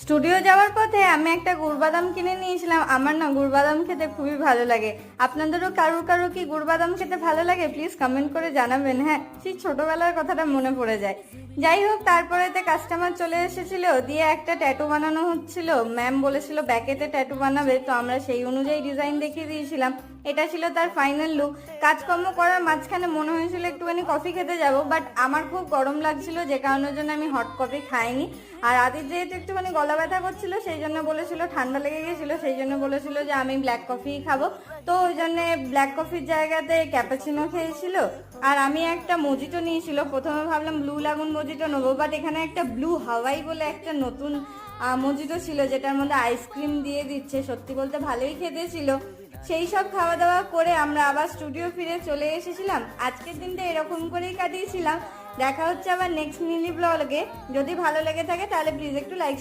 Studio যাওয়ার পথে আমি একটা গুড় বাদাম কিনে নিয়েছিলাম। আমার না গুড় বাদাম খেতে খুবই ভালো লাগে। আপনাদেরও কারুর কারুর কি গুড় বাদাম খেতে ভালো লাগে প্লিজ কমেন্ট করে জানাবেন। হ্যাঁ, সেই ছোটবেলার কথাটা মনে পড়ে যায়। যাই হোক, তারপরেতে কাস্টমার চলে এসেছিল, দিয়ে একটা ট্যাটু বানানো হচ্ছিল। ম্যাম বলেছিল ব্যাকেতে ট্যাটু বানাবে, তো আমরা সেই অনুযায়ী ডিজাইন দেখিয়ে দিয়েছিলাম। এটা ছিল তার ফাইনাল লুক। কাজকর্ম করার মাঝখানে মনে হয়েছিল একটুখানি কফি খেতে যাব, বাট আমার খুব গরম লাগছিল, যে কারণের জন্য আমি হট কফি খাইনি। আর আদির যেহেতু একটুখানি গলা ব্যথা করছিল, সেই জন্য বলেছিল, ঠান্ডা লেগে গেছিল, সেই জন্য বলেছিল যে আমি ব্ল্যাক কফি খাবো। তো ওই জন্য ব্ল্যাক কফির জায়গাতে ক্যাপাচিনো খেয়েছিল। আর আমি একটা মজিটো নিয়েছিল। প্রথমে ভাবলাম ব্লু লাগুন মজিটো নেবো, বাট এখানে একটা ব্লু হাওয়াই বলে একটা নতুন মজিটো ছিল, যেটার মধ্যে আইসক্রিম দিয়ে দিচ্ছে। সত্যি বলতে ভালোই খেতে ছিল। সেই সব খাওয়া দাওয়া করে আমরা আবার স্টুডিও ফিরে চলে এসেছিলাম। আজকের দিনটা এরকম করেই কাটিয়েছিলাম। দেখা হচ্ছে আবার নেক্সট মিনি ব্লগে। যদি ভালো লেগে থাকে তাহলে প্লিজ একটু লাইক